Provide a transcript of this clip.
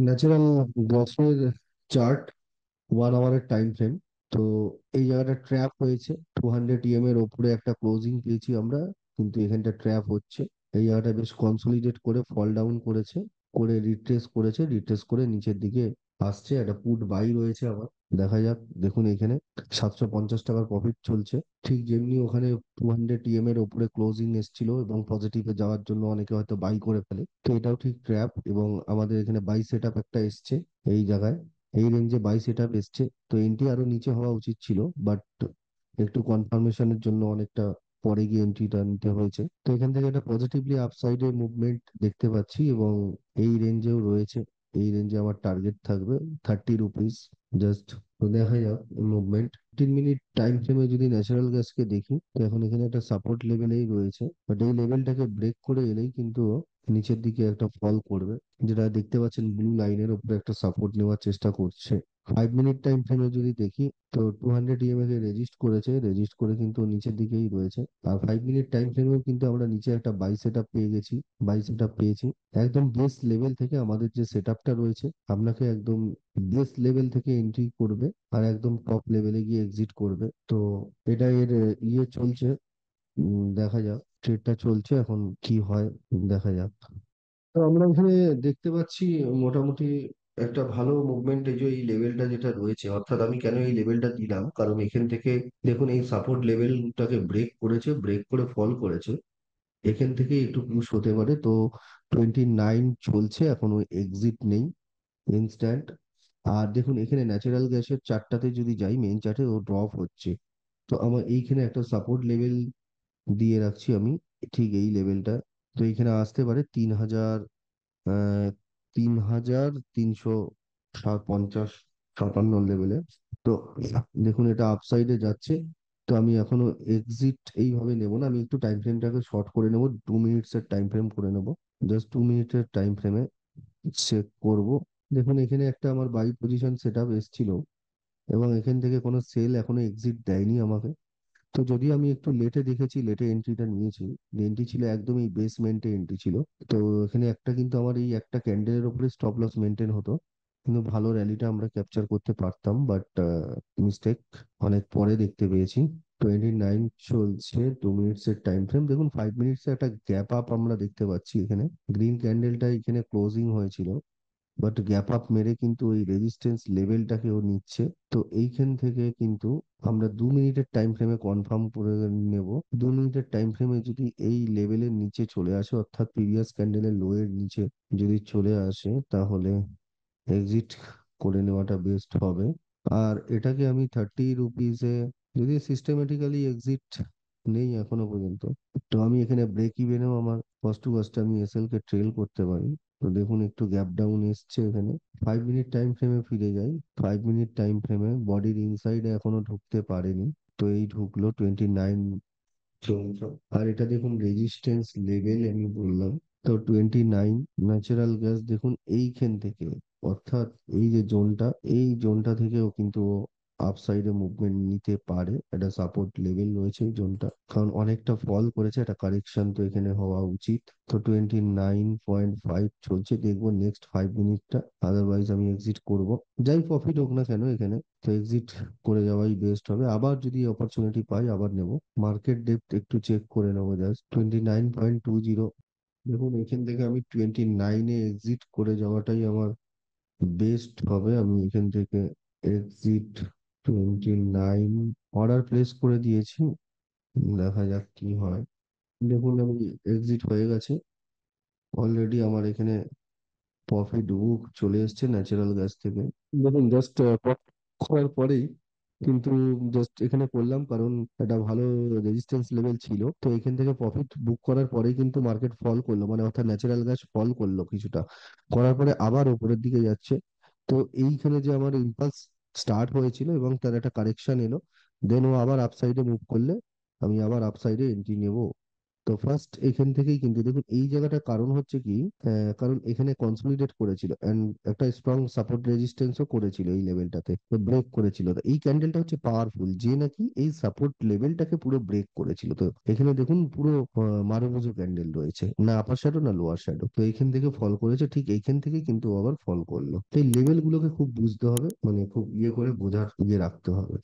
Natural গ্যাসের chart 1 আওয়ারের time frame. তো এই জায়গাটা ট্র্যাপ হয়েছে 200 এর ওপরে একটা ক্লোজিং পেয়েছি আমরা, কিন্তু এখানটা ট্র্যাপ হচ্ছে। এই জায়গাটা বেশ কনসলিডেট করে ফল ডাউন করেছে, করে রিট্রেস করেছে, রিট্রেস করে নিচের দিকে আসছে। একটা পুট বাই রয়েছে আমার, দেখা যাক। দেখুন এখানে 750 টাকার প্রফিট চলছে। ঠিক যেমনি ওখানে 200 এর ওপরে ক্লোজিং এসেছিল এবং পজিটিভে যাওয়ার জন্য অনেকে হয়তো বাই করে ফেলে, তো এটাও ঠিক ট্র্যাপ। এবং আমাদের এখানে বাই সেট আপ একটা এসছে এই জায়গায়, এই রেঞ্জে বাই সেট আপ এসছে। তো এন্ট্রি আরো নিচে হওয়া উচিত ছিল, বাট একটু কনফার্মেশনের জন্য অনেকটা পরে গিয়ে এন্ট্রিটা নিতে হয়েছে। তো এখান থেকে একটা পজিটিভলি আপসাইডে মুভমেন্ট দেখতে পাচ্ছি এবং এই রেঞ্জেও রয়েছে। এই রেঞ্জে আমার টার্গেট থাকবে 30 রুপিস। জাস্ট দেখা যাক মুভমেন্ট। 3 মিনিট টাইম ফ্রেমে যদি ন্যাচারাল গ্যাসকে দেখি, তো এখন এখানে একটা সাপোর্ট লেভেলেই রয়েছে, বাট এই লেভেলটাকে ব্রেক করে এলেই কিন্তু নিচের দিকে একটা ফল করবে। যেটা দেখতে পাচ্ছেন ব্লু লাইনের উপরে একটা সাপোর্ট নেওয়ার চেষ্টা করছে। 5 মিনিট টাইম ফ্রেমে যদি দেখি, তো 200 কে রেজিস্ট করেছে, রেজিস্ট করে কিন্তু নিচের দিকেই রয়েছে। আর 5 মিনিট টাইম ফ্রেমেও কিন্তু আমরা নিচে একটা বাই সেট আপ পেয়ে গেছি, বাই সেট আপ পেয়েছি। একদম বেস লেভেল থেকে আমাদের যে সেট আপটা রয়েছে, আপনাকে একদম বেস লেভেল থেকে এন্ট্রি করবে আর একদম টপ লেভেলে গিয়ে এক্সিট করবে। তো এটা এর ইয়ে চলছে। দেখা যাক, ট্রেডটা চলছে এখন কি হয়, দেখা যাক। তো আমরা এখানে দেখতে পাচ্ছি মোটামুটি একটা ভালো মুভমেন্ট। এই যে এই লেভেলটা যেটা রয়েছে, অর্থাৎ আমি কেন এই লেভেলটা দিলাম, কারণ এখান থেকে দেখুন এই সাপোর্ট লেভেলটাকে ব্রেক করেছে, ব্রেক করে ফল করেছে। এখান থেকে একটু পুশ হতে পারে। তো 29 চলছে, এখনো এক্সিট নেই ইনস্ট্যান্ট। আর দেখুন এখানে ন্যাচারাল গ্যাসের চার্টটাতে যদি যাই, মেইন চার্টে ও ড্রপ হচ্ছে। তো আমার এইখানে একটা সাপোর্ট লেভেল দিয়ে রাখছি আমি, ঠিক এই লেভেলটা। তো এইখানে আসতে পারে আহ 3,350 57 লেভেলে। তো দেখুন এটা আপসাইডে যাচ্ছে। তো আমি এখনো এক্সিট এইভাবে নেব না, আমি একটু টাইম ফ্রেমটাকে শর্ট করে নেব, 2 মিনিটস এর টাইম ফ্রেম করে নেব। জাস্ট 2 মিনিটের টাইম ফ্রেমে চেক করব। দেখুন এখানে একটা আমার বাই পজিশন সেট আপ এসেছিল এবং এখান থেকে কোনো সেল এখনো এক্সিট দেয়নি আমাকে। তো যদি আমি একটু লেটে দেখেছি, লেটে এন্ট্রিটা নিয়েছি, এন্ট্রি ছিল একদম এই বেসমেন্টে এন্ট্রি ছিল। তো এখানে একটা কিন্তু আমার এই একটা ক্যান্ডেলের উপরে স্টপ লস মেনটেন হতো, কিন্তু ভালো র্যালিটা আমরা ক্যাপচার করতে পারতাম, বাট মিস্টেক অনেক পরে দেখতে পেয়েছি। 29 চলছে, 2 মিনিটস এর টাইম ফ্রেম। দেখুন 5 মিনিটস একটা গ্যাপ আপ আমরা দেখতে পাচ্ছি এখানে। গ্রিন ক্যান্ডেলটা এখানে ক্লোজিং হয়েছিল, বাট গ্যাপ আপ মেরে কিন্তু ওই রেজিস্ট্যান্স লেভেলটাকেও নিচ্ছে। তো এইখান থেকে কিন্তু আমরা 2 মিনিটের টাইম ফ্রেমে কনফার্ম করে নেব। 2 মিনিটের টাইম ফ্রেমে যদি এই লেভেলের নিচে চলে আসে, অর্থাৎ প্রিভিয়াস ক্যান্ডেলের লো এর নিচে যদি চলে আসে, তাহলে এক্সিট করে নেওয়াটা বেস্ট হবে। আর এটাকে আমি 30 রুপিসে, যদি সিস্টেমেটিক্যালি এক্সিট নেই এখনো পর্যন্ত, তো আমি এখানে ব্রেক ইভেনেও আমার কস্ট টু কস্ট আমি এসএল কে ট্রেল করতে পারি। তো দেখুন একটু গ্যাপ ডাউন এসছে এখানে। 5 মিনিট টাইম ফ্রেমে ফিরে যাই। 5 মিনিট টাইম ফ্রেমে বডির ইনসাইডে এখনো ঢুকতে পারেনি, তো এই ঢুকলো 29 চলছে। আর এটা দেখুন রেজিস্ট্যান্স লেভেল আমি বললাম, তো 29 ন্যাচারাল গ্যাস দেখুন এইখান থেকে, অর্থাৎ এই যে জোনটা, এই জোনটা থেকেও কিন্তু আপসাইডে মুভমেন্ট নিতে পারে। একটা সাপোর্ট লেভেল রয়েছে এই জোনটা, কারণ অনেকটা ফল করেছে, একটা কারেকশন তো এখানে হওয়া উচিত। তো 29.5 চলছে, দেখবো নেক্সট 5 মিনিটটা, আদারওয়াইজ আমি এক্সিট করব। যাই প্রফিট হোক না কেন এখানে, তো এক্সিট করে যাওয়াই বেস্ট হবে। আবার যদি অপরচুনিটি পাই আবার নেব। মার্কেট ডেপথ একটু চেক করে নেবো, জাস্ট 29.20। দেখুন এখান থেকে আমি 29-এ এক্সিট করে যাওয়াটাই আমার বেস্ট হবে। আমি এখান থেকে এক্সিট 29 অর্ডার প্লেস করে দিয়েছি, দেখা যাক কি হয়। দেখুন আমি এক্সিট হয়ে গেছে অলরেডি। আমার এখানে প্রফিট বুক চলে এসেছে ন্যাচারাল গ্যাস থেকে। দেখুন জাস্ট করার পরেই কিন্তু, জাস্ট এখানে করলাম কারণ একটা ভালো রেজিস্ট্যান্স লেভেল ছিল। তো এখান থেকে প্রফিট বুক করার পরেই কিন্তু মার্কেট ফল করলো, মানে অর্থাৎ ন্যাচারাল গ্যাস ফল করলো কিছুটা, করার পরে আবার উপরের দিকে যাচ্ছে। তো এইখানে যে আমার ইম্পালস স্টার্ট হয়েছিল এবং তার একটা কারেকশন এলো, দেন ও আবার আপসাইডে মুভ করলে আমি আবার আপসাইডে এন্ট্রি নেব। তো ফার্স্ট এখান থেকেই কিন্তু দেখুন এই জায়গাটা কারণ হচ্ছে কি, কারণ এখানে কনসলিডেট করেছিল এন্ড একটা স্ট্রং সাপোর্ট রেজিস্ট্যান্সও করেছিল এই লেভেলটাতে, তো ব্রেক করেছিল। তো এই ক্যান্ডেলটা হচ্ছে পাওয়ারফুল, যে নাকি এই সাপোর্ট লেভেলটাকে পুরো ব্রেক করেছিল। তো এখানে দেখুন পুরো মারুবোজো ক্যান্ডেল রয়েছে, না আপার শ্যাডো না লোয়ার শ্যাডো, তো এইখান থেকে ফল করেছে, ঠিক এইখান থেকে কিন্তু আবার ফল করলো। তো এই লেভেল গুলোকে খুব বুঝতে হবে, মানে খুব ইয়ে করে বোঝার ইয়ে রাখতে হবে।